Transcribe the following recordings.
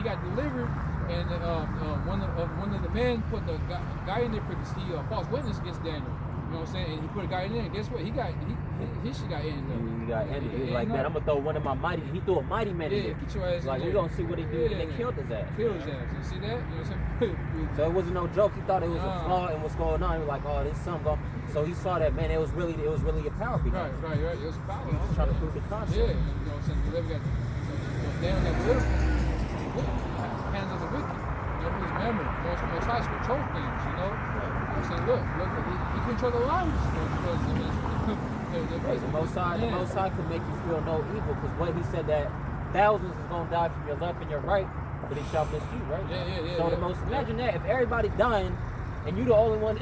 got delivered, and one of the men put the guy in there for the false witness against Daniel. You know what I'm saying? And he put a guy in there, and guess what? His shit got ended. He got ended. He was like, man, I'm gonna throw one of my mighty. He threw a mighty man in there. Get your ass like, in we gonna see what he did, and they killed his ass. Killed his ass. You see that? You know what I'm saying? So it wasn't no joke. He thought it was a flaw in what's going on. He was like, oh, this is something. So he saw that, man. It was really a power behind it. Right. It was a power. He was trying to prove the concept. Yeah, you know what I'm saying? Deliver got down that little hands of the wicked. You know, his memory. Most high control things. You know. I'm saying, look, he control the lives. The Most High can make you feel no evil, because what he said that thousands is gonna die from your left and your right, but he shall miss you, right? Yeah. So imagine that if everybody dying and you the only one.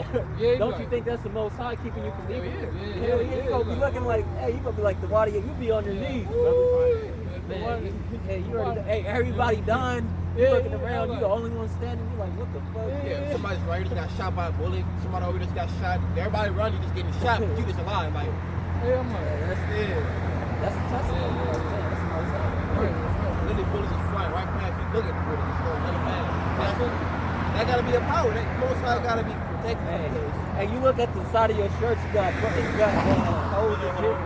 Don't you think that's the Most High keeping you from evil? Yeah. You gonna be looking like, hey, you gonna be like the water. You be on your knees, brother. Man, everybody dying. You looking around, you the only one standing, you like, what the fuck? Yeah, somebody's right, you just got shot by a bullet, somebody over there just got shot, everybody running, just getting shot, but you just alive, like, that's it. That's the testimony, you know what I'm saying? That's the Most High. Literally bullets just flying right past you, look at the bullet, just going really fast. That gotta be a power, that Most High gotta be protected. Hey, you look at the side of your shirt, you got holes and shit.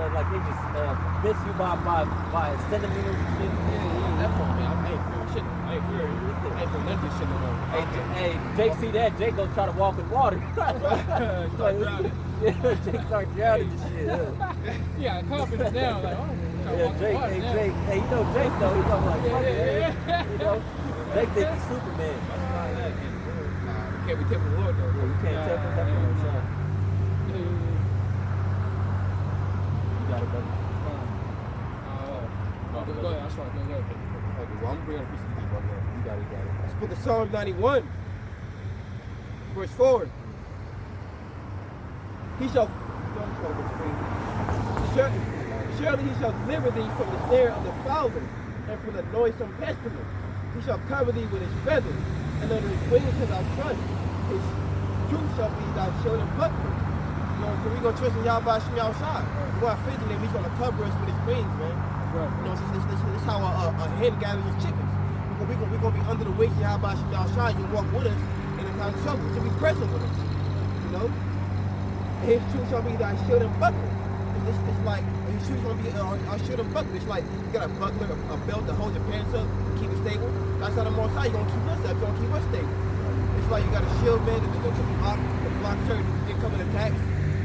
Like they just miss you by centimeters and shit. That point, man, I ain't for none of this shit no more. Hey, Jake see that, Jake gonna try to walk in water. Jake start drowning and shit. Yeah, confidence down, like, Jake, hey, you know Jake though, he's like, fuck it, you know, Jake think he's Superman. You can't be tipping the Lord though. Yeah, you can't tip him. You got it, brother. Go ahead, that's right, go ahead. Well, I'm bringing a piece of this right now. You got it. Let's book of Psalm 91, verse 4. He shall, surely he shall deliver thee from the snare of the fowler and from the noisome pestilence. He shall cover thee with his feathers, and under his wings shalt thou trust. His truth shall be thy shield and buckler. You know, so we're going to trust in YAHAWASHI Thawadah. We're going to physically, he's going to cover us with his wings, man. Right. You know, this is how a hen gathers his chickens. We're going to be under the wings of YAHAWASHI Thawadah. You walk with us in the time of trouble. So be present with us. You know? His truth shall be thy shield and buckler. It's like, his truth shall be our shield and buckler. It's like, you got a buckler, a belt to hold your pants up, keep it stable. That's how the Most High, you're going to keep us up, you're going to keep us stable. It's like you got a shield, man, to block certain incoming attacks.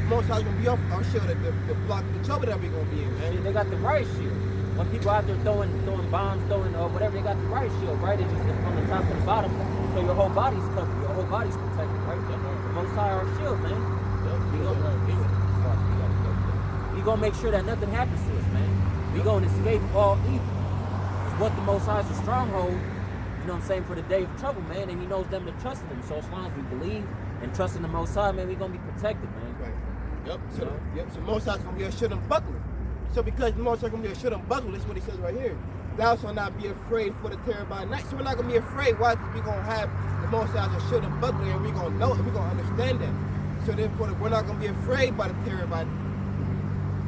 Most High going to be our shield to block the trouble that we're going to be in, man. They got the right shield. When people out there throwing bombs, throwing whatever, they got the right shield, right? It's just from the top to the bottom, so your whole body's covered, your whole body's protected, right? The Most High our shield, man. We gonna make sure that nothing happens to us, man. We gonna escape all evil. It's what the Most High is a stronghold, you know what I'm saying, for the day of trouble, man, and he knows them to trust him. So as long as we believe and trust in the Most High, man, we gonna be protected, man. Right. So Most High's gonna be a shield and buckler. So because the Most High gonna be a shield and buckler, this is what he says right here. Thou shalt not be afraid for the terror by night. So we're not gonna be afraid. Why? Because we're gonna have the Most High as a shield and buckler, and we're gonna know it, we're gonna understand that. So therefore, we're not gonna be afraid by the terror by night.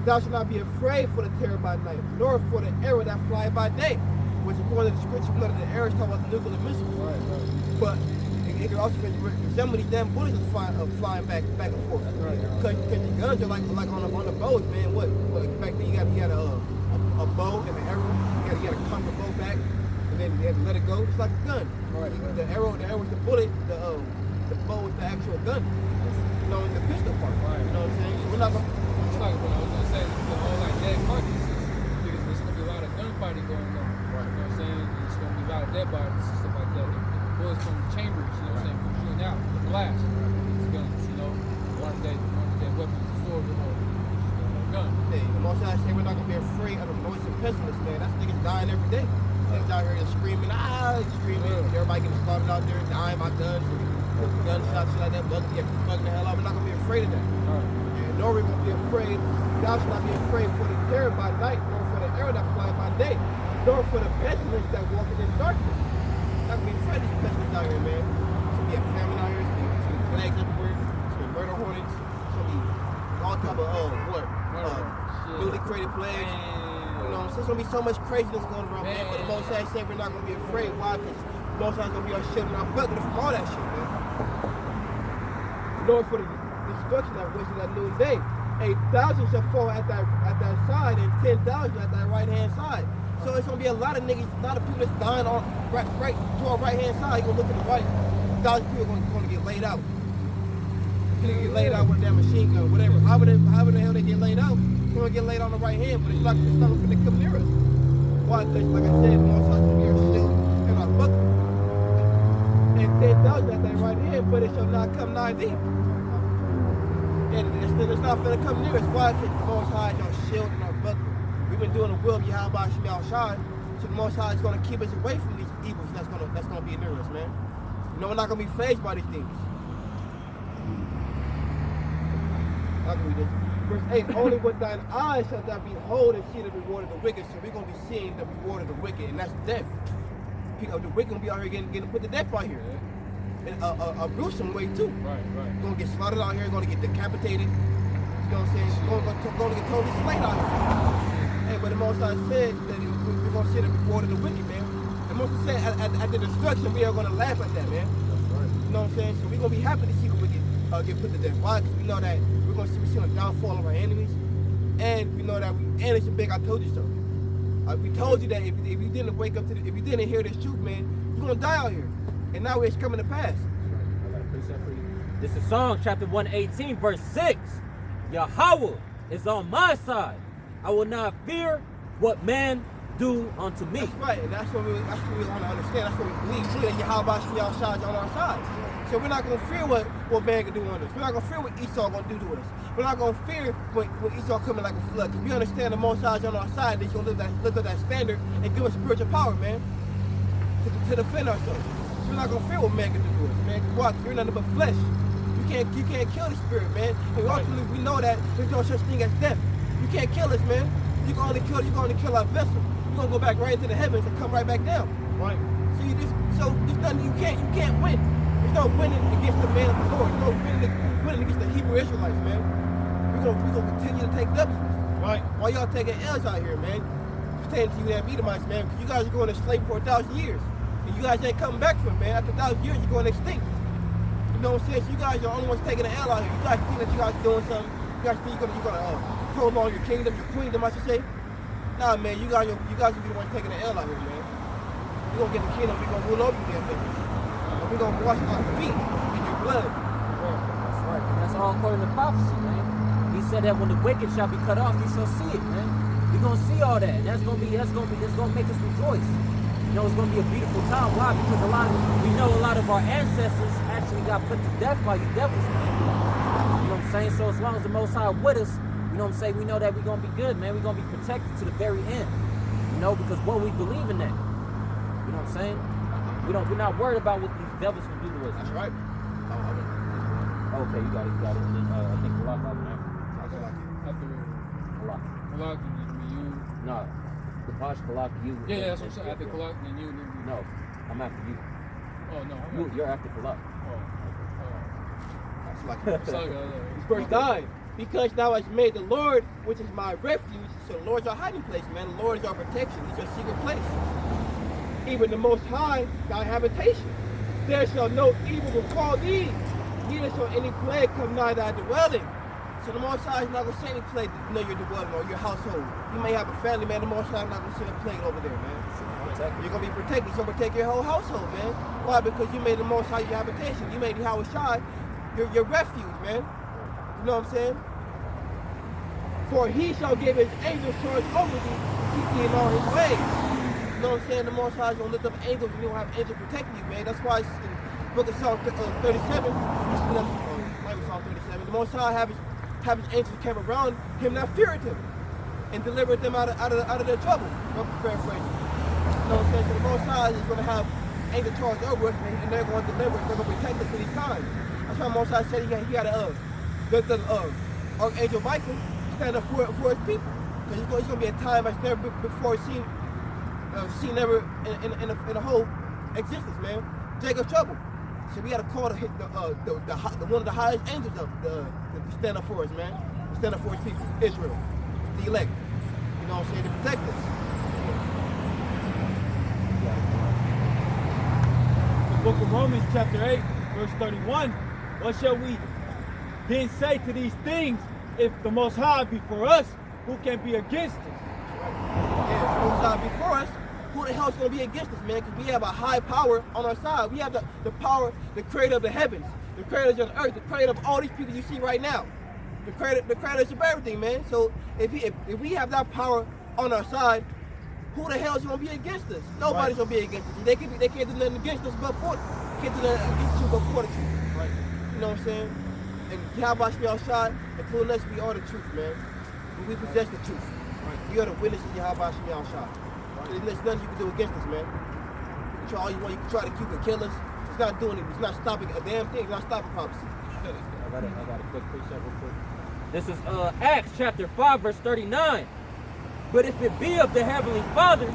Thou shalt not be afraid for the terror by night, nor for the arrow that fly by day. Which according to the scripture, blood of the arrows talk about the nuclear missiles. Right. But it can also resemble these damn bullets flying back and forth. Right. Because the guns are like on the bows, man. What back then you got a bow and an arrow. You got to cock the bow back, and then you have to let it go. It's like a gun. Right. The arrow is the bullet. The bow is the actual gun. You know, the pistol part. Right. You know what I'm saying? So we're not gonna. It's like what I was gonna say. The whole like dead carcasses, because there's gonna be a lot of gunfighting going on. Right. You know what I'm saying? There's gonna be a lot of dead bodies and stuff like that. The bullets from the chambers, you know what I'm saying, from shooting out the blast. These guns, you know, one day weapons, a sword, or a gun. Hey, the Most High say we're not gonna be afraid of the noise and pestilence, man. That's niggas dying every day. Niggas out here screaming, screaming. Everybody getting slaughtered out there, dying by guns, gunshots, shit like that. Bugging the hell out. We're not gonna be afraid of that. Nor we won't be afraid. Thou shalt not be afraid for the terror by night, nor for the arrow that flies by day, nor for the pestilence that walketh in darkness. Not gonna be afraid of these pestilence out here, man. It's gonna be a famine out here. It's gonna be plagues everywhere. It's gonna be murder hornets. It's gonna be all type of newly created plagues. You know, so it's gonna be so much craziness going around, man. But the Most Most High say we're not going to be afraid. Why? Because Most High's going to be our shield and our buckler from all that shit, man. Lord, for the destruction that was in that noonday, 8,000 shall fall at that side and 10,000 at that right hand side. So it's gonna be a lot of niggas, a lot of people that's dying on right to our right hand side. You gonna look to the right, 1,000 people gonna get laid out. They're gonna get laid out with a damn machine gun, whatever. However the hell they get laid out, they're gonna get laid out on the right hand, but it's not for them to come near us. Why? Because like I said, the Most High gonna be our shield and our buckler. And 10,000 at that right hand, but it shall not come nigh thee. And it's not gonna come near us. Why? Because the Most High is our shield and our buckler. We've been doing the will of YAHAWASHI Thawadah, so the Most High is going to keep us away from these evils that's going to be near us, man. You know, we're not going to be fazed by these things. I'll read this. Verse 8, only with thine eyes shalt thou behold and see the reward of the wicked. So we're going to be seeing the reward of the wicked, and that's death. The wicked will be out here getting put to death out here. In a gruesome way, too. Right. Going to get slaughtered out here, going to get decapitated. You know what I'm saying? Going to get totally slayed out here. Hey, but the Most High said that we're going to see the reward of the wicked, man. And Most High said at the destruction, we are going to laugh at that, man. That's right. You know what I'm saying? So we're going to be happy to see the wicked get put to death. Why? Because we know that we're going to see the downfall of our enemies. And we know that and it's a big I told you so. We told you that if you didn't wake up to if you didn't hear this truth, man, you're going to die out here. And now it's coming to pass. I got a precept for you. This is Psalm chapter 118, verse 6. Yahawah is on my side. I will not fear what man do unto me. That's right, and that's what we want to understand. That's what we believe. We believe that YAHAWASHI Thawadah is on our side. So we're not going to fear what man can do on us. We're not going to fear what Esau going to do to us. We're not going to fear when Esau coming like a flood. Because we understand the Most High is on our side. He's going to lift up that standard and give us spiritual power, man, to defend ourselves. So we're not going to fear what man can do to us, man. Why? Because we're nothing but flesh. You can't kill the spirit, man. And ultimately, we know that there's no such thing as death. You can't kill us, man. You can only kill our vessel. You're gonna go back right into the heavens and come right back down. Right. So there's nothing you can't win. There's no winning against the man of the Lord. There's no winning against the Hebrew Israelites, man. We're gonna continue to take W's. Right. While y'all taking L's out here, man. Pertaining to you and Edomites, man, because you guys are going to slave for 1,000 years. And you guys ain't coming back from it, man. After 1,000 years, you're going extinct. You know what I'm saying? So you guys are the only ones taking an L out here. You guys think that you guys are doing something. You guys think you're gonna prolong your kingdom, your queendom, I should say. Nah, man, you guys will be the ones taking the L out here, man. We're gonna get the kingdom, we're gonna rule over you, man. And we're gonna wash our feet in your blood. That's right. And that's all according to prophecy, man. He said that when the wicked shall be cut off, you shall see it, man. You're gonna see all that. And that's gonna make us rejoice. You know, it's gonna be a beautiful time. Why? Because we know a lot of our ancestors actually got put to death by you devils, man. You know what I'm saying? So as long as the Most High with us, you know what I'm saying, we know that we're going to be good, man. We're going to be protected to the very end. You know, because what we believe in that. You know what I'm saying? We're not worried about what these devils can do to us. That's right. Okay, you got it. And then I think Kalak out there. After Kalak. Kalak and then you. No. The Posh, Kalak, you. Yeah, that's what I'm saying. After Kalak, then you. No, I'm after you. Oh, no. You're after Kalak. That's like verse 9. Because thou hast made the Lord, which is my refuge, so the Lord's our hiding place, man. The Lord is our protection. He's our secret place. Even the Most High, thy habitation. There shall no evil befall thee, neither shall any plague come nigh thy dwelling. So the Most High is not going to send any plague near your dwelling or your household. You may have a family, man. The Most High is not going to send a plague over there, man. You're going to be protected. He's going to protect your whole household, man. Why? Because you made the Most High your habitation. You made YAHAWASHI your refuge, man. You know what I'm saying? For he shall give his angels charge over thee to keep thee in all his ways. You know what I'm saying? The Most High is going to lift up angels and you're going to have angels protecting you, man. That's why it's in the book of Psalm 37, Psalm 37, the Most High have his angels camp around him that feareth him and delivered them out of their trouble. Paraphrasing. You know what I'm saying? So the Most High is going to have angels charge over us and they're going to deliver us, they're going to protect us in these times. That's why Most High said he got the Archangel Michael stand up for his people. Because it's going to be a time that's never before seen ever in the whole existence, man. Jacob's trouble. So we got to call the one of the highest angels up to stand up for us, man. To stand up for his people, Israel, the elect. You know what I'm saying? To protect us. book of Romans chapter 8, verse 31. What shall we then say to these things? If the Most High be for us, who can be against us? Yeah, Most High be for us, who the hell is going to be against us, man? Because we have a high power on our side. We have the power, the creator of the heavens, the creator of the earth, the creator of all these people you see right now. The creators of everything, man. So if we have that power on our side, who the hell is going to be against us? Nobody's going to be against us. They can't do nothing against us but for can't do nothing against you but for the truth. Right. You know what I'm saying? And YAHAWASHI Thawadah, including us, we are the truth, man. We possess the truth. Right. We are the witnesses of YAHAWASHI Thawadah. Right. There's nothing you can do against us, man. You can try all you want. You can try to keep and kill us. It's not doing it. It's not stopping a damn thing. It's not stopping prophecy. I got a quick precept real quick. This is Acts chapter 5, verse 39. But if it be of the heavenly Father,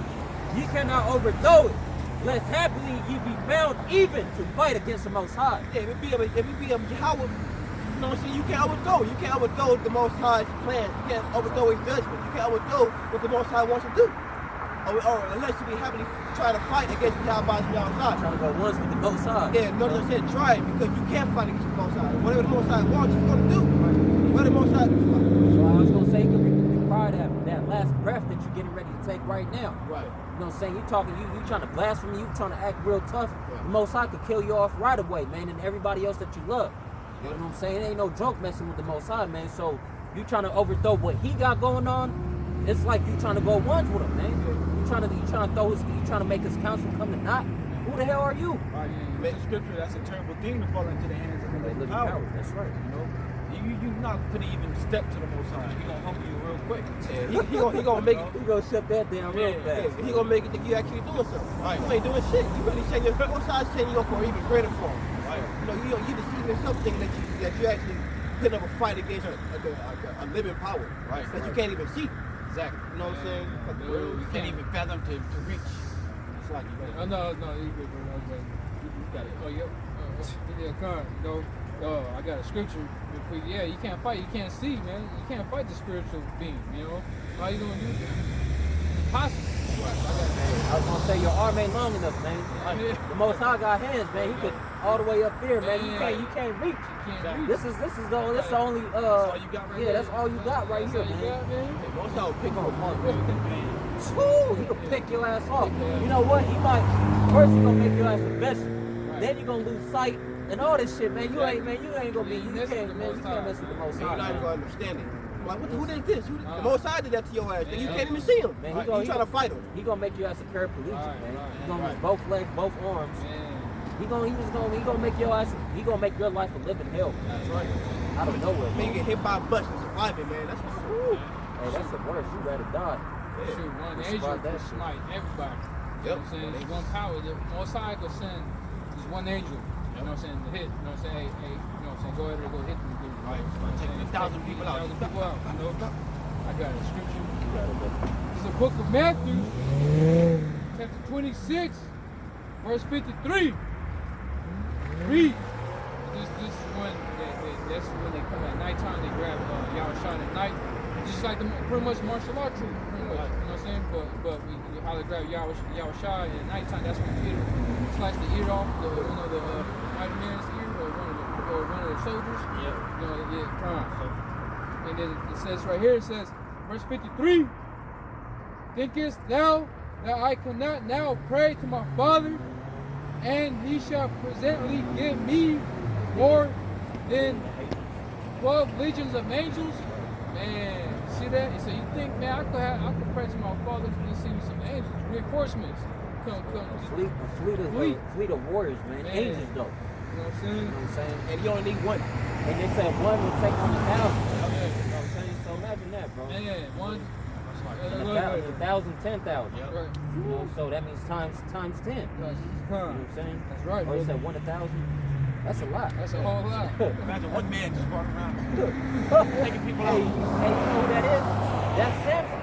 ye cannot overthrow it, lest happily ye be found even to fight against the Most High. Yeah, if it be of Yahweh, you know what I'm saying? You can't overthrow. You can't overthrow the Most High's plans. You can't overthrow His judgment. You can't overthrow what the Most High wants to do. Or unless you be happily trying to fight against YAHAWASHI Thawadah. Trying to go once with the Most High. Yeah, notice I said try it because you can't fight against the Most High. Whatever the Most High wants, He's going to do. Whatever the Most High. So I was going to say, you can require that last breath that you're getting ready to take right now. Right. You know what I'm saying? You trying to blaspheme, you trying to act real tough. Right. The Most High could kill you off right away, man, and everybody else that you love. You know what I'm saying? It ain't no joke messing with the Most High, man. So you trying to overthrow what He got going on, it's like you trying to go once with Him, man. You trying to make His counsel come to naught. Who the hell are you? Right, yeah. The scripture, that's a terrible thing to fall into the hands of the living power. That's right. You know, you're not gonna even step to the Most High. He gonna humble you real quick. Yeah, he gonna make it. He gonna shut that down real fast. He gonna make it think you actually doing something. Right. You ain't doing shit. You really saying your Most High setting you up for an even greater form. Right. You know, you deceiving yourself thinking that you actually putting up a fight against a living power. Right. That you can't even see. Exactly. You know what I'm saying? You can't even fathom to reach. It's like no, you good, bro. You got it. Oh, yeah, Con, you know, I got a scripture. Yeah, you can't fight. You can't see, man. You can't fight the spiritual being. You know, how you gonna do it? Impossible. I was gonna say your arm ain't long enough, man. The Most High got hands, man. He could all the way up there, man. You can't reach. This is the only that's all you got right that's all you got right here, man. Most High will pick up a mark, man. He gonna pick your ass off. You know what? He gonna make your ass a vessel. Then you're gonna lose sight and all this shit, man. You ain't gonna be. You can't mess with the Most High. You're not even gonna understand it. Like, who did this? The Most High did that to your ass. You can't even see him. Man, you trying to fight him. He gonna make you as a paraplegic, man. He gonna lose both legs, both arms. He gonna make your ass. He gonna make your life a living hell. That's right. I don't know what. Man, get hit by a bus and surviving, man. That's hey, that's the worst. You rather die. Shoot, one angel could smite everybody. You know what I'm saying? There's one power. The Most High could send just one angel. You know what I'm saying? To hit. You know what I'm saying? Hey, you know what I'm saying? Go ahead and go hit them dudes. Right. Taking 1,000 people out. 1,000 people out. You know? I got a scripture. It's the book of Matthew, chapter 26, verse 53. Read. This is when that's when they come at nighttime. They grab YAHAWASHI at night. Just like pretty much martial arts truth, pretty much. You know what I'm saying? But we holler grab YAHAWASHI at nighttime. That's when we slice the ear off one of the white man's ear or one of the soldiers. Yeah. You know, crime. And then it says right here, it says, verse 53. Thinkest thou that I cannot now pray to my Father, and He shall presently give me more than 12 legions of angels? Man, see that? So you think, man, I could pray to my Father and send me some angels, reinforcements. Come. A fleet of warriors, man. Angels, though. You know what I'm saying? You know what I'm saying? And you only need one. And they said one will take on 1,000. You know what I'm saying? So imagine that, bro. Man, one. 1,000, 10,000. Yep. Right. You know, so that means times 10. You know what I'm saying? That's right. Or you said 1 to 1,000. That's a lot. That's a whole lot. Imagine one man just walking around taking people out. Hey, you know who that is? That's Samson.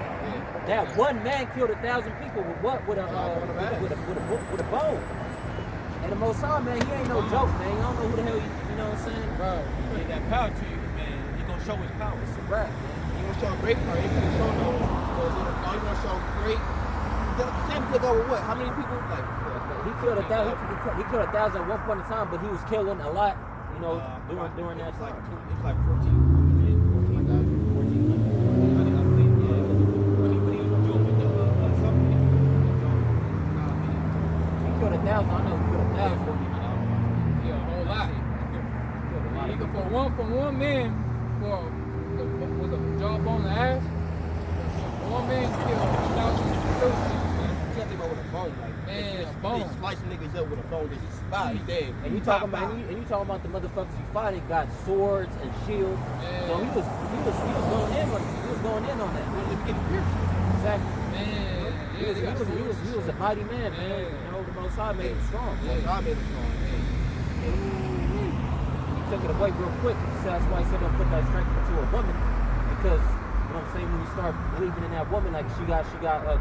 That one man killed 1,000 people with what? With a bow. And the Most High, man, he ain't no joke, man. You don't know who the hell you know what I'm saying? Right. He bring that power to you, man. He gonna show his power. It's a rap, man. He gonna show great power. He gonna show no. He gonna show great Sam took over what? How many people? Like, he killed 1,000. He killed 1,000 at one point in time, but he was killing a lot, you know, during that time. It was like 14,000. He killed 1,000. I know he killed 1,000. Yeah, a whole lot. For one man, was a jawbone and ass. One man killed 1,000 Philistines. You can't think about with a bone, like man, a bone. They slice niggas up with a bone. They just spot. He dead. And you talking about the motherfuckers you fighting got swords and shields. Man. So he was going in on that. Exactly. Man, He was a mighty man, man. You know, the Most High made him strong. Most High made him strong. He took it away real quick. That's why he said don't put that strength into a woman, because you know what I'm saying, when you start believing in that woman like she got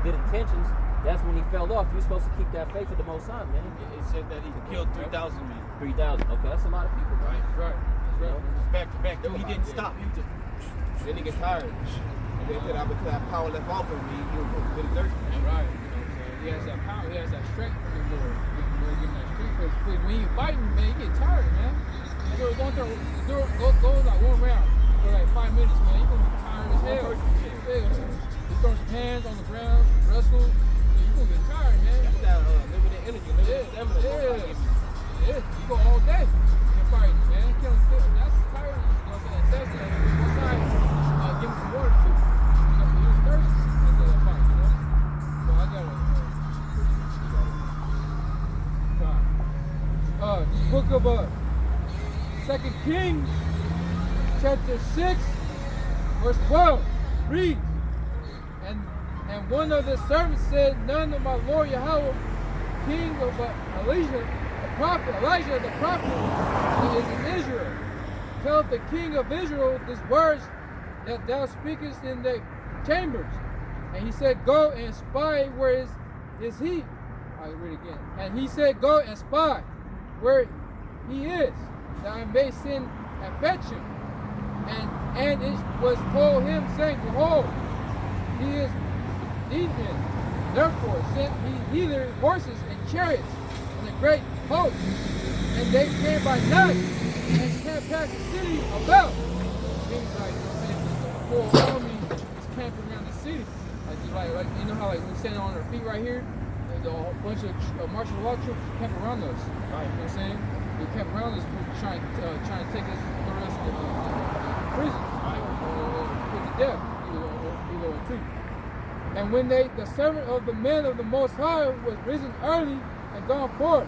good intentions, that's when he fell off. You're supposed to keep that faith of the Most High, man. It said that he killed 3,000 men. 3,000. Okay, that's a lot of people, right? Right. You know? Back to back. He didn't stop. He just. Then he gets tired. And then until that power left off of me, he was really thirsty. Right. You know what I'm saying? He has that power. He has that strength from the Lord. The Lord give him that strength. Because when you fighting, man, you get tired, man. You go like one round for like 5 minutes, man. You're gonna be tired as hell. You throw some hands on the ground, wrestle. You're gonna get tired, man. That's that limited energy, limited stamina. Yeah. You go all day in fighting, man. Killing stuff. That's tired. You know what I'm saying? That's one side. Give him some water too. You know, he was thirsty after that fight, you know. So I got this book of 2 Kings, chapter 6, verse 12, reads, and one of the servants said, none of my Lord Yahawah, king of Elijah the prophet, is in Israel. Tell the king of Israel these words that thou speakest in the chambers. And he said, go and spy where is he. I'll read it again. And he said, go and spy where he is, that I may send and fetch him. And it was told him, saying, behold, he is evening. Therefore sent he hither horses and chariots and a great host. And they came by night and camped past the city about. Means like, the whole army is camping around the city. Like you know how like we're standing on our feet right here, and a whole bunch of martial law troops camp around us. Right. You know what I'm saying? They camp around us, trying to take us, throw us to prison, or put to death, either or two. And when the servant of the men of the Most High was risen early and gone forth,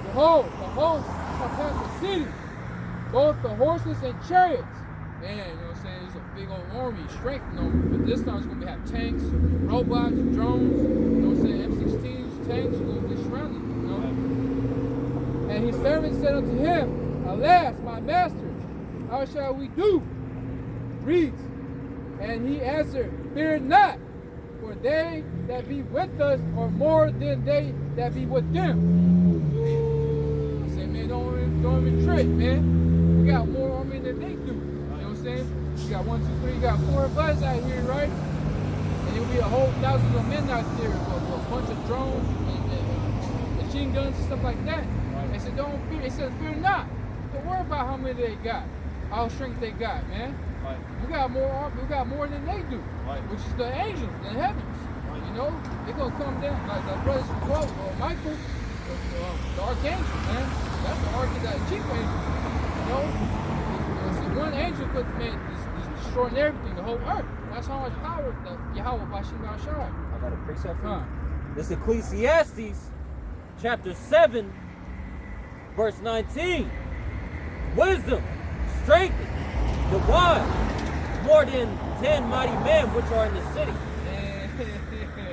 behold, the host come past the city, both the horses and chariots. Man, you know what I'm saying? It's a big old army, strength army. But this time it's going to have tanks, robots, drones, you know what I'm saying? M16s, tanks, you're going to be surrounded, you know? And his servant said unto him, alas, my master, how shall we do? Reads, and he answered, fear not, for they that be with us are more than they that be with them. I said, man, don't even trip, man. We got more army than they do. You know what I'm saying? You got 1, 2, 3, you got 4 of us out here, right? And there'll be a whole thousands of men out there with a bunch of drones and machine guns and stuff like that. They said, don't fear. They said, fear not. Don't worry about how many they got, how strength they got, man. Right. We got more than they do, right, which is the angels, the heavens. Right. You know, they're gonna come down like the brothers from 12, or Michael, the archangel, man. That's the archangel, chief angel. You know, see, one angel could is destroying everything, the whole earth. That's how much power the YAHAWASHI Thawadah. I got a precept for you. This Ecclesiastes, chapter 7, verse 19. Wisdom strengthened the wise more than 10 mighty men which are in the city.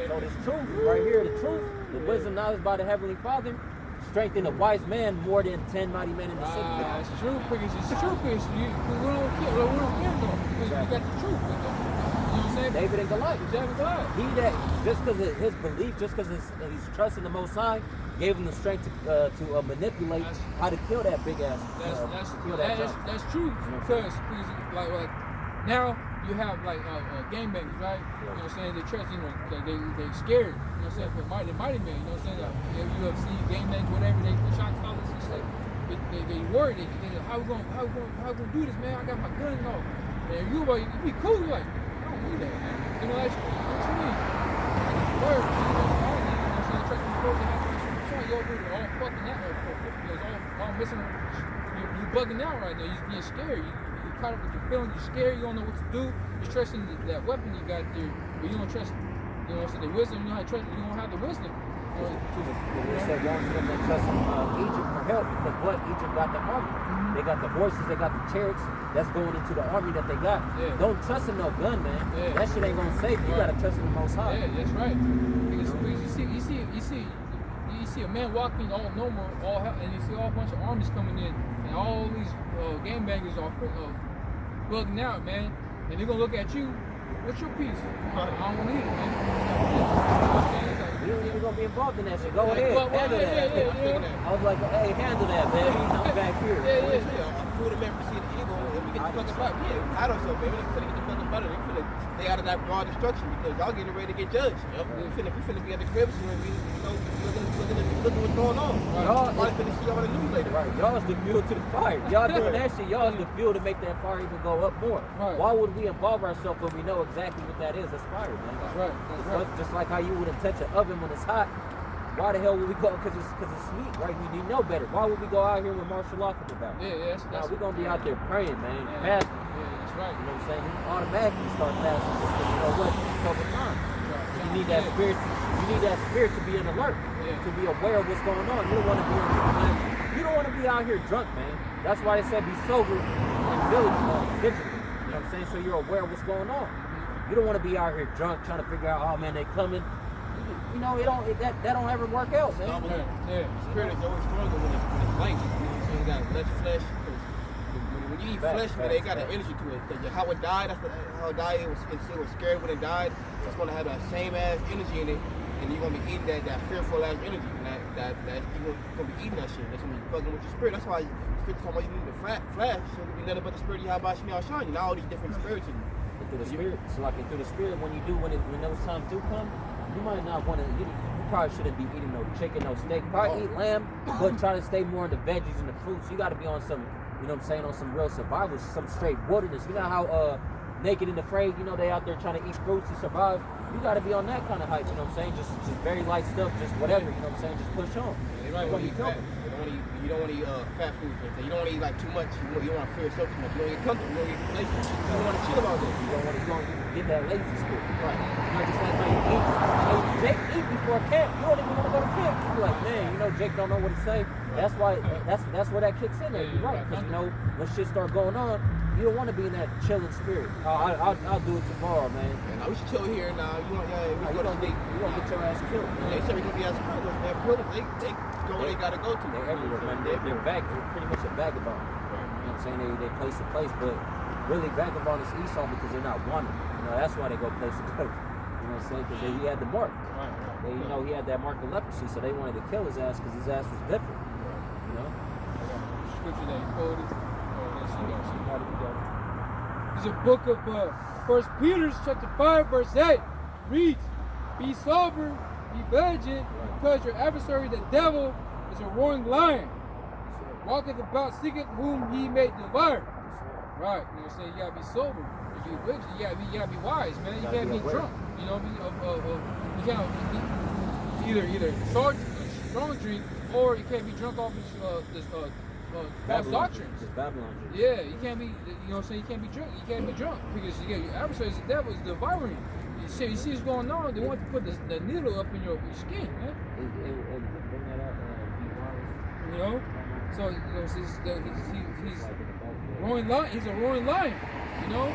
So this truth right here, the truth, the wisdom knowledge by the Heavenly Father, strengthen a wise man more than 10 mighty men in the city. It's true, because it's true, because we don't care though, because we got the truth. You know what I'm saying? David and Goliath. David and Goliath. He that, just because of his belief, just because he's trusting the Most High, gave him the strength to manipulate how to kill that big ass. That's true, because like now you have like gangbangers, right? You know what I'm saying? They trust, you know, like they scared. You know what I'm saying? For mighty men, you know what I'm saying? Like UFC, gangbangers, whatever, they shot callers and shit. They worried. They how we gonna do this, man? I got my gun and all. And you be cool, like I don't need that, man. You know, like what you mean? I just worried. You know what I'm saying? You know what I'm saying? Trust me, before they have to you over there all fucking out, all missing. You bugging out right now. You're being scared. You caught up with your feelings. You're scared. You don't know what to do. You're trusting that weapon you got there, but you don't trust. You know, so the wisdom. You know how to trust. You don't have the wisdom. They said y'all gonna trust Egypt for help because what? Egypt got the army. They got the horses. They got the chariots. That's going into the army that they got. Yeah. Don't trust in no gun, man. Yeah. That shit ain't gonna save you. You gotta trust in the Most High. Yeah, that's right. Because you see a man walking all normal, and you see all a bunch of armies coming in, and all these gangbangers are bugging out, man. And they're gonna look at you. What's your piece? I don't need it, man. You ain't even gonna be involved in that shit. Go ahead, handle that. I was like, hey, handle that, baby. I'm back here. Pull the man proceed to evil, and we get the fuck about. I don't know, baby. They finna get the fuck about it. They finna stay out of that broad destruction because y'all getting ready to get judged. We finna be at the cribs and we looking what's going on. Y'all finna see all the news later. Right. Y'all is the fuel to the fire. Y'all doing that shit. Y'all is the fuel to make that fire even go up more. Right. Why would we involve ourselves when we know exactly what that is? That's fire, man. That's right. That's right. Just like how you wouldn't touch an oven when it's hot. Why the hell would we go? Because it's heat, right? We know better. Why would we go out here with martial law come about? Yeah, that's we're gonna be out there praying, man, fasting. Yeah, that's right. You know what I'm saying? You automatically start fasting because you know what? It's over time. Right. You need that spirit. You need that spirit to be in alert, to be aware of what's going on. You don't want to be you don't want to be out here drunk, man. That's why they said be sober and vigilant. You know what I'm saying? So you're aware of what's going on. You don't want to be out here drunk trying to figure out, oh man, they coming. You know, that don't ever work out, man. Spirit is always stronger when it's light. You ain't got less flesh. When you eat flesh, man, they got an energy to it. Because how it died, that's how it died. It was scared when it died. It's gonna have that same ass energy in it, and you're gonna be eating that fearful ass energy, and that you're gonna be eating that shit. That's gonna be fucking with your spirit. That's why Scripture talking about you need the flesh. So it be nothing but the spirit of YAHAWASHI Thawadah YAHAWAH. All these different spirits in you. Through the spirit, so like through the spirit, when those times do come. You might not want to, you probably shouldn't be eating no chicken, no steak. Probably eat lamb, but try to stay more in the veggies and the fruits. You got to be on some, you know what I'm saying, on some real survival, some straight wilderness. You know how Naked and Afraid, you know, they out there trying to eat fruits to survive. You got to be on that kind of hype, you know what I'm saying? Just very light stuff, just whatever, you know what I'm saying? Just push on. You don't want to eat fat. You don't want to eat fat food. You don't want to eat like too much. You don't want to fear yourself too much. You don't get comfortable. You don't get complacent. You don't want to chill about this. You don't want to get that lazy spirit. Right. You know, just like how you eat. Jake eat before camp. You don't even want to go to camp. You're like, man, you know, Jake don't know what to say. That's why. That's where that kicks in. There. You're right. Because you know, when shit start going on, you don't want to be in that chilling spirit. I'll do it tomorrow, man. We should chill here now. You don't get your ass killed. Man. They say we're gonna be as killed. They go where they gotta go to. They're everywhere, man. They're pretty much a vagabond. You know what I'm saying? They place to place, but really vagabond is Esau because they're not wanted. You know, that's why they go place to place. You know what I'm saying? Because he had the mark. Right. You know, he had that mark of leprosy, so they wanted to kill his ass because his ass was different. You know? Scripture that he quoted. It's a book of 1 Peter chapter 5 verse 8 reads, be sober, be vigilant, because your adversary the devil is a roaring lion, walketh about seeking whom he may devour. Right, you know what I'm saying? You gotta be sober, you be vigilant, you gotta be wise, man. You can't be drunk. You know, you can't either strong drink, or you can't be drunk off this false doctrines. Babylon. Yeah, you can't be. You know what I'm saying? You can't be drunk. You can't be drunk because your adversary, the devil, is devouring you. You see what's going on. They want to put the needle up in your skin, man. You know. So you know, he's roaring lion. He's a roaring lion. You know.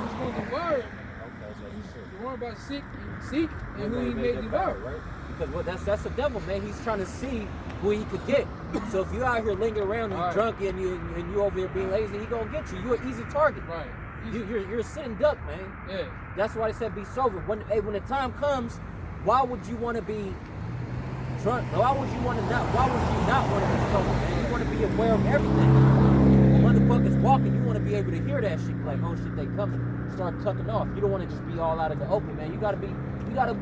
He's going to devour. He's roaring about seek and who he may devour. Right? Because that's the devil, man. He's trying to see who he could get. So if you out here lingering around and drunk and you over here being lazy, he gonna get you. You're an easy target. Right. You're a sitting duck, man. Yeah. That's why they said be sober. When the time comes, why would you want to be drunk? Why would you not want to be sober, man? You want to be aware of everything. Motherfuckers walking, you want to be able to hear that shit. Like, oh shit, they coming. Start tucking off. You don't want to just be all out in the open, man. You gotta be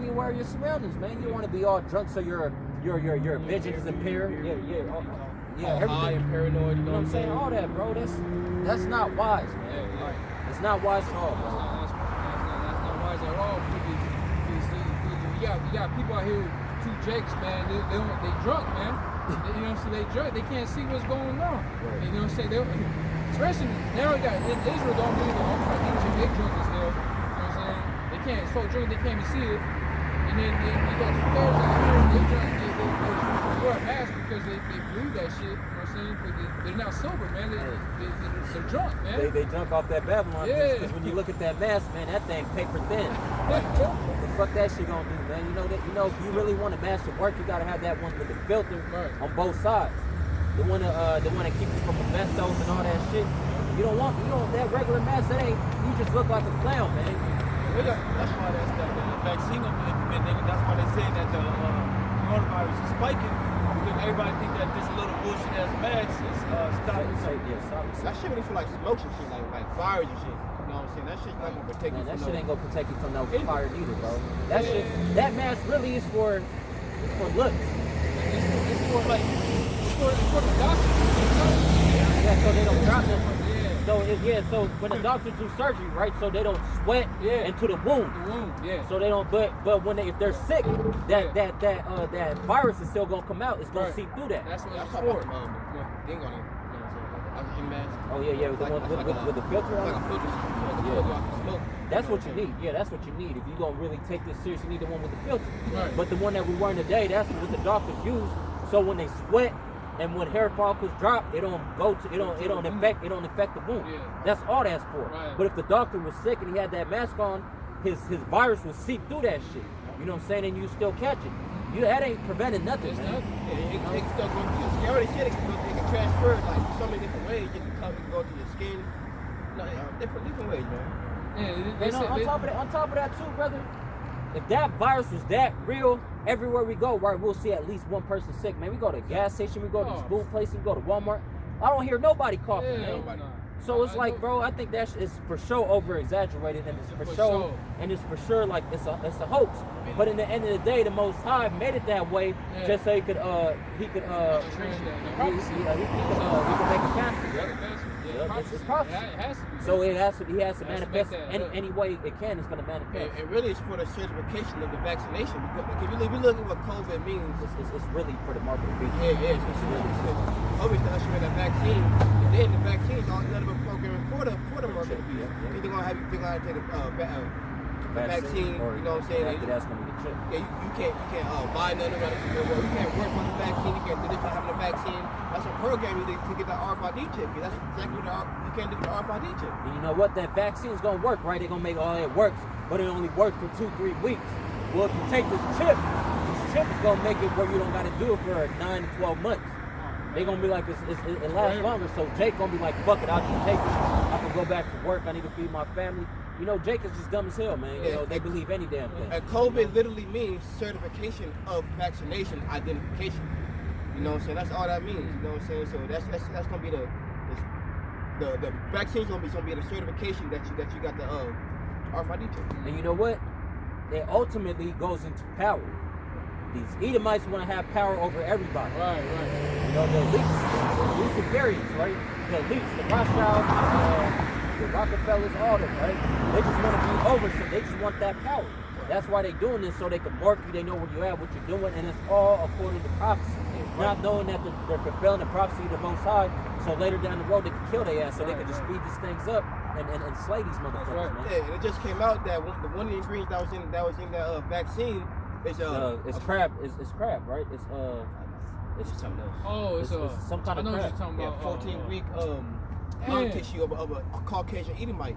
aware of your surroundings, man. You don't want to be all drunk so your vision is impaired. Yeah, everything. High and paranoid. You know what I'm saying? All that, bro. That's not wise, man. Yeah. It's not wise at all, bro. That's not wise at all. You got people out here, two Jakes, man. They drunk, man. You know what I'm saying? They drunk. They can't see what's going on. Right. You know what I'm saying? Especially now, Israel don't really know. They drunk as hell. You know what I'm saying? They can't. So drunk they can't even see it. And then you got two guys out here. They drunk. They wear a mask because they believe that shit. You know what I'm saying? But they're not sober, man. They're drunk, man. They drunk off that Babylon because when you look at that mask, man, that thing paper thin. What the fuck that shit gonna do, man? You know, if you really want a mask to work, you gotta have that one with the filter on both sides. The one that keeps you from asbestos and all that shit. You don't want that regular mask. That ain't. You just look like a clown, man. That's why that's the vaccine implement, nigga. That's why they say that the coronavirus is spiking, because everybody think that this little bullshit ass mask is stopping. That shit really feel like smoke and shit, like fires and shit. You know what I'm saying? That shit's not gonna protect you. That shit ain't gonna protect you from no fire either, bro. That mask really is for looks. It's for the doctor. Yeah, so they don't drop them. So when the doctors do surgery, right? So they don't sweat into the wound. The wound, yeah. So they don't. But when if they're sick, that virus is still gonna come out. It's gonna seep through that. That's what it's for. for. Oh yeah, the one with the filter on. Like a filter. That's what you need. Yeah, that's what you need. If you gonna really take this serious, you need the one with the filter. Right. But the one that we wearing today, that's what the doctors use. So when they sweat and when hair follicles drop, it don't affect the wound. Yeah. That's all that's for. Right. But if the doctor was sick and he had that mask on, his virus will seep through that shit. You know what I'm saying? And you still catch it. That ain't preventing nothing, man. It can still go through your skin. You already said it can transfer like so many different ways. It can go through your skin. Different ways, man. And on top of that too, brother, if that virus was that real, everywhere we go, right, we'll see at least one person sick, man. We go to a gas station, we go to the food place, we go to Walmart. I don't hear nobody coughing, man. Nobody. So it's like, bro, I think that is for sure over exaggerated, and it's for sure, and it's for sure like it's a hoax. But in the end of the day, the Most High made it that way just so he could make a castle. It's prophecy. So he has to manifest any way it can. It's going to manifest. And really, it's for the certification of the vaccination. Because if you look at what COVID means, it's really for the market of beast. Yeah, it's really COVID to usher in a vaccine. And then the vaccines are none of them programming for the market of beast. They're gonna have you take a vaccine, or, you know what I'm saying? After that's gonna be the chip. Yeah, you can't buy none of it. You can't work on the vaccine. You can't do this by having a vaccine. That's a program you need to get the RFID chip. That's exactly what you can't do with the RFID chip. And you know what? That vaccine's gonna work, right? They're gonna make all it works, but it only works for 2-3 weeks. Well, if you take this chip is gonna make it where you don't gotta do it for 9 to 12 months. They're gonna be like, it lasts longer. So Jake gonna be like, fuck it, I'll just take it. I can go back to work. I need to feed my family. You know, Jake is just dumb as hell, man. You know, they believe any damn thing. And COVID literally means certification of vaccination identification. You know what I'm saying? That's all that means. You know what I'm saying? So that's gonna be the vaccine's gonna be the certification that you got the RFID chip. And you know what? It ultimately goes into power. These Edomites want to have power over everybody. Right. You know, the Luciferians, right? The elites, the Rothschilds, the Rockefellers, all of them, right? They just want to be over, so they just want that power. That's why they're doing this, so they can mark you, they know where you're at, what you're doing, and it's all according to prophecy. Not knowing that they're fulfilling the prophecy of the Most High, so later down the road they can kill their ass, so they can just speed these things up and slay these motherfuckers, man. Yeah, and it just came out that one of the ingredients that was in the vaccine is it's crab. It's crab, right? It's something else. Oh, it's some kind of crab. I know what you're talking about. 14-week lung tissue of a Caucasian Edomite.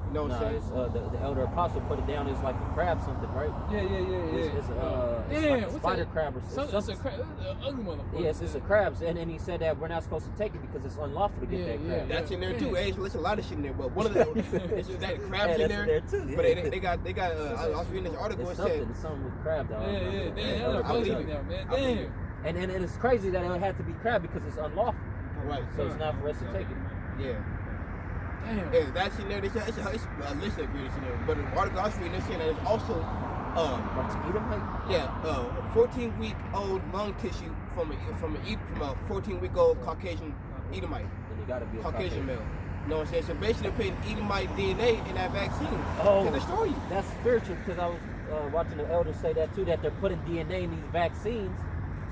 You know what I'm saying? It's, the elder apostle put it down as like a crab something, right? Yeah. It's like a spider crab or something. It's a crab, ugly motherfucker. Yes, it's a crab, and he said that we're not supposed to take it because it's unlawful to get that crab. That's in there too. Hey, there's a lot of shit in there, but one of the that crabs in there too. Yeah. But they got. I was reading this article. It's it said it's something with crab, dog. Yeah. I believe it. Man. Damn. And it's crazy that it had to be crab because it's unlawful. Right. So it's not for us to take it. Yeah. Damn. Yeah, vaccine there. It's a list of ingredients in there. But the article I was reading, they're saying that it's also Edomite? 14-week-old lung tissue from a 14-week-old Caucasian Edomite. Then you gotta be a Caucasian male. You know what I'm saying? So basically, they're putting Edomite DNA in that vaccine to destroy you. That's spiritual, because I was watching the elders say that too, that they're putting DNA in these vaccines,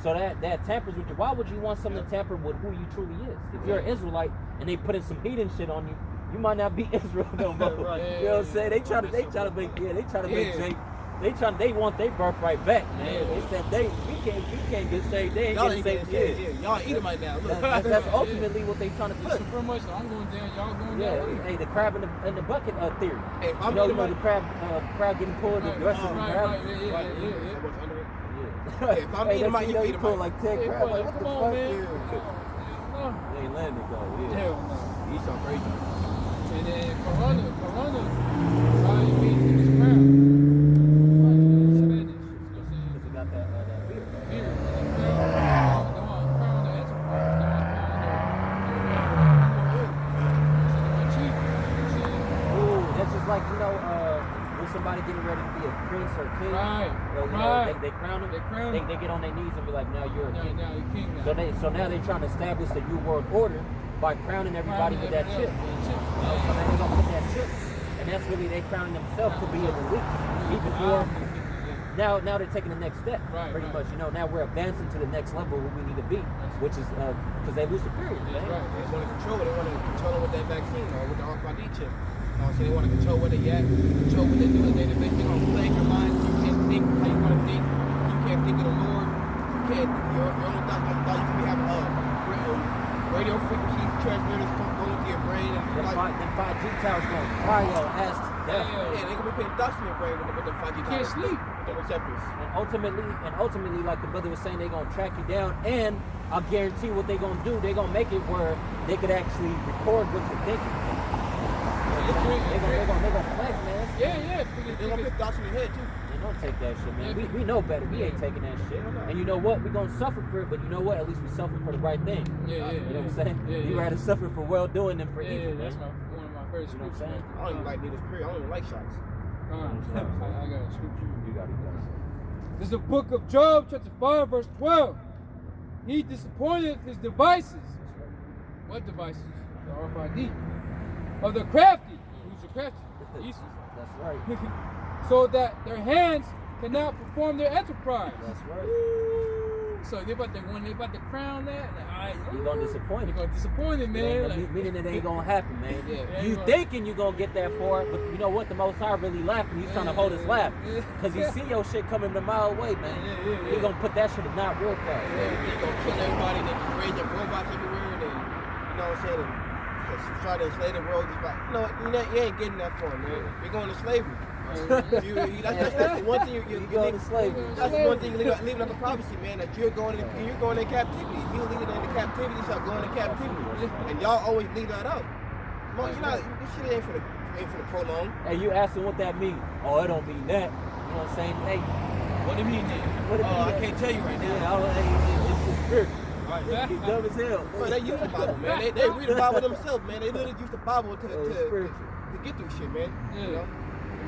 so that tampers with you. Why would you want something to tamper with who you truly is? If you're an Israelite and they putting some heat and shit on you, you might not be Israel no more. Right. You know what I'm saying? They try to make Jake. They want their birthright back, man. They said we can't get saved. They ain't getting saved. Y'all Edomite now. Look. That's ultimately what they trying to This put. is pretty much, I'm going down, y'all going Yeah, down. hey, the crab in the bucket theory. Hey, You know the crab getting pulled, the rest of the crab. If I'm Edomite, you pull Edomite. like 10 crabs. Like, what the Come fuck? on, man. Yeah. No. They ain't landed though. Yeah. Hell no. He's so crazy. And then Corona, why you mean in this crowd? Spanish, you know what I'm saying? Because you got that beer. Here, crown the enterprise, cheap, you know what I'm saying? Ooh, that's just like, when somebody getting ready to be a prince or king. Right, Well, right. They crown them. They get on their knees and be like, now you're a king. Now you're king now. So now they're trying to establish the new world order by crowning everybody with that chip. So now they're gonna put that chip, and that's really they crowning themselves to be an elite, even more. Now they're taking the next step, pretty much. Now we're advancing to the next level where we need to be, which is because they Luciferians, man. Right. They want to control. They want to control it with that vaccine or with the RFID chip. So they want to control where they at, control what they do. They basically gonna plague your mind. You can't think how you want to think. You can't think of the Lord. You can't. Your only thought you can be having radio frequency transmitters going to your brain and Them 5G towers going fire your ass to death. Yeah, they gonna be putting dust in your brain with the 5G You can't sleep. The receptors. And ultimately, like the brother was saying, they're gonna track you down, and I guarantee what they're gonna do, they're gonna make it where they could actually record what you're thinking. They're gonna flex, man. Yeah. They're gonna put dots in your head too. They don't take that shit, man. We know better. We ain't taking that shit. And you know what? We're gonna suffer for it, but you know what? At least we suffer for the right thing. You know what I'm saying? You rather suffer for well doing than for evil. That's one of my first You know what I'm scriptures. saying? I don't even like needles, period. I don't even like shots. I got a scripture. You got it. This is the book of Job, chapter 5, verse 12. He disappointed his devices. What devices? The RFID. Of the crafty. Who's the crafty? Jesus. That's right. So that their hands cannot perform their enterprise. That's right. So they about to crown that. You're gonna disappoint You're him. gonna disappoint him, man. Meaning it ain't gonna happen, man. Yeah. You thinking you gonna get that far, but you know what? The Most High really laughing. He's trying to hold his laugh, cause he see your shit coming a mile away, man. He gonna put that shit in not real fast. He's gonna kill everybody. They raise up robots everywhere, and then, you know what I'm saying? And try to enslave the world. Just like, you ain't getting that far, man. You're going to slavery. That's the one thing you're going to slavery. That's the one thing you're leaving out the prophecy, man. That you're going in captivity. You leave it in the captivity, you start going in captivity, and y'all always leave that out. Well, this shit ain't for the prolong. Hey, you asking what that mean? Oh, it don't mean that. You know what I'm saying? Hey, What do you mean then? I can't tell you right now. Yeah, it's just spiritual. Right. He's dumb as hell. Well, they use the Bible, man. They read the Bible themselves, man. They literally use the Bible to get through shit, man. Yeah. You know?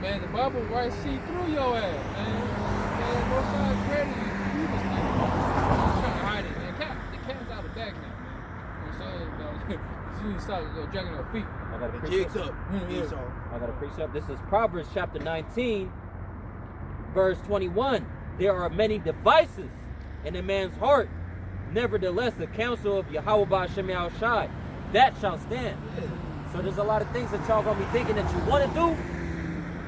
Man, the Bible right see through your ass, man. Man, both sides ready to do this thing. I'm trying to hide it, man. The cat's out of the bag now, man. You know what I'm saying? You need to start dragging your feet. I got a The precept. jig's up. It's all. I got a precept. This is Proverbs chapter 19, verse 21. There are many devices in a man's heart. Nevertheless, the counsel of YAHAWASHI, that shall stand. So there's a lot of things that y'all gonna be thinking that you want to do,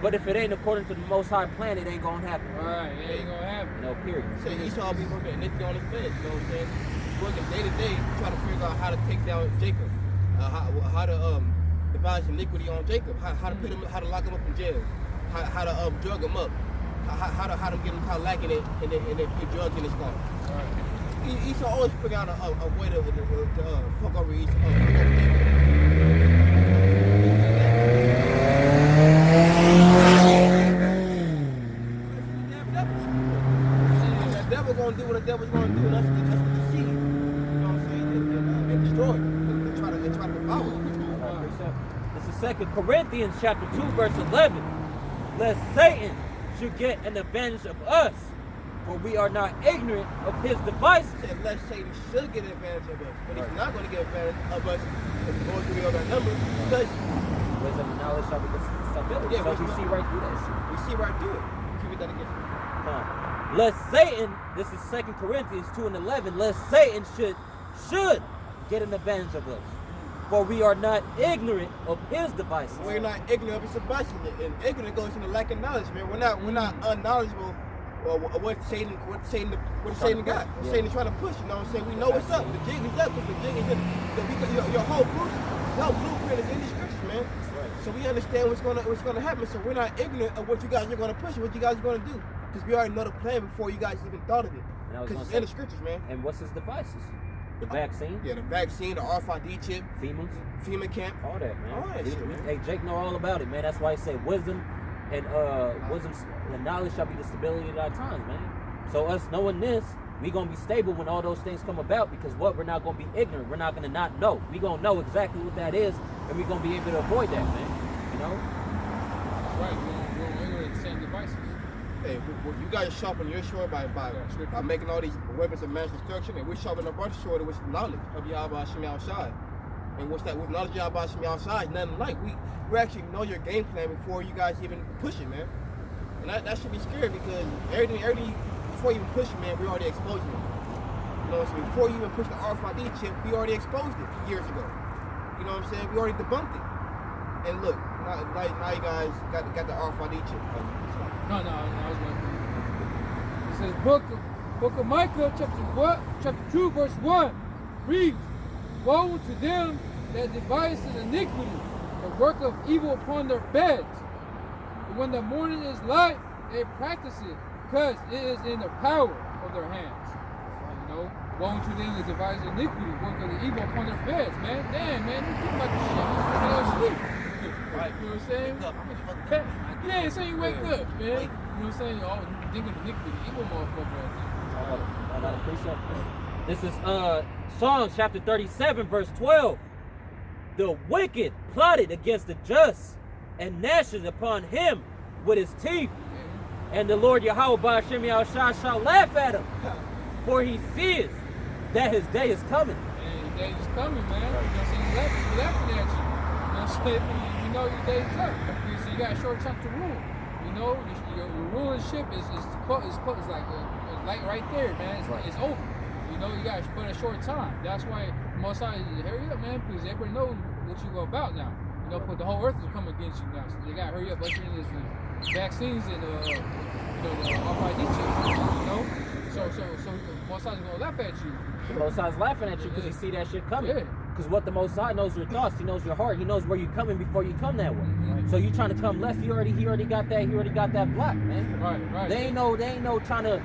but if it ain't according to the Most High plan, it ain't gonna happen. All right, it ain't gonna happen. No, period. So Esau be working Nicky on his bed, you know what I'm saying? Working day to day, trying to figure out how to take down Jacob, how to devise iniquity on Jacob, how to put him, how to lock him up in jail, how to drug him up, how to get him caught lacking it, and then put drugs in his car. All right. Esau always figure out a way to fuck over Jacob. The devil gonna do what the devil's gonna do, and that's to deceive. You know what I'm saying? And destroy. And try to devour. This is 2 Corinthians chapter 2, verse 11. Lest Satan should get an advantage of us, for we are not ignorant of his devices. Unless Satan should get an advantage of us, but he's not going to get advantage of us if we go through all that number, because wisdom and knowledge shall be stability. Yeah, so we see right through that shit. We see right through it. Keep it that against me. Lest Satan, this is 2 Corinthians 2 and 11, lest Satan should get an advantage of us. For we are not ignorant of his devices. We're not ignorant of his devices. And ignorant goes into lack of knowledge, man. We're not unknowledgeable of what Satan got. What Satan is trying to push, you know what I'm saying? We know what's up. The jig is up, because the jig is in. Because your whole blueprint is in the scripture, man. So we understand what's gonna happen. So we're not ignorant of what you guys are gonna push, what you guys are gonna do. Because we already know the plan before you guys even thought of it. Because it's in the scriptures, man. And what's his devices? The vaccine? Yeah, the vaccine, the RFID chip, FEMA camp. All that, man. All that shit, man. Hey, Jake know all about it, man. That's why I say wisdom and knowledge shall be the stability of our times, man. So us knowing this, we gonna be stable when all those things come about, because we're not gonna be ignorant. We're not gonna not know. We gonna know exactly what that is, and we're gonna be able to avoid that, man. You know? Right, we're ignorant of the same devices. Hey, you guys sharpen your sword by making all these weapons of mass destruction, and we're sharpening our sword, which is knowledge of YAHAWASHI Thawadah. And what's that? With knowledge of YAHAWASHI Thawadah, nothing like. We actually know your game plan before you guys even push it, man. And that should be scary, because everything before you even push it, man, we already exposed it. You know what I'm saying? Before you even push the RFID chip, we already exposed it years ago. You know what I'm saying? We already debunked it. And look, now you guys got the RFID chip. No, I was going to. It says Book of Micah, chapter 2, verse 1 reads, Woe to them that devise iniquity, the work of evil upon their beds. And when the morning is light, they practice it, because it is in the power of their hands. You know, woe to them that devise iniquity, work of the evil upon their beds, man. Damn, man, you think about this shit. You go to sleep. Right. You know what I'm saying? Yeah, so you wake up, man. You know what I'm saying? Oh, you think of iniquity, evil motherfucker. I gotta appreciate that. This is Psalms chapter 37, verse 12. The wicked plotted against the just, and gnashes upon him with his teeth. And the Lord YAHAWAH shall laugh at him, for he sees that his day is coming. And his day is coming, man. You know what I'm saying? He's laughing at you. You know what I'm saying? You know your day's up. So you got a short time to rule. You know, your rulership is like right there, man. It's over. You know, you got but a short time. That's why most times, hurry up, man, because everybody knows what you go about now. You know, but the whole earth is coming against you now. So they got to hurry up, usher in this vaccines and the RFID chips. You know, so most times gonna laugh at you. The Most High's laughing at you because he see that shit coming. Because what the Most High knows your thoughts, he knows your heart, he knows where you're coming before you come that way. So you trying to come left, he already got that block, man. Right. They ain't no trying to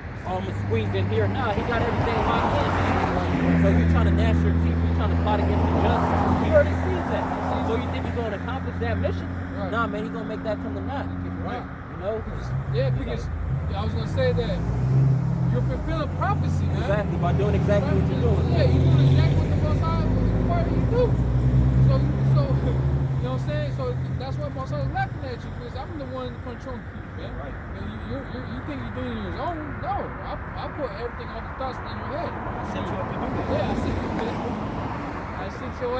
squeeze in here. Nah, he got everything locked in. So you trying to gnash your teeth, you trying to plot against the just. He already sees that. So you think you're gonna accomplish that mission? Right. Nah, man, he gonna make that come to naught. Right. You know? Because I was gonna say that you're fulfilling prophecy, man. Exactly, by doing exactly what you're doing. Yeah, you're doing exactly what the Most High required you to do. So, you know what I'm saying? So that's why Most High is laughing at you, because I'm the one controlling you, man. Right. You think you're doing it on your own? No, I put everything, all the thoughts in your head. I sent you up to do that. Yeah, I sent you. I sent your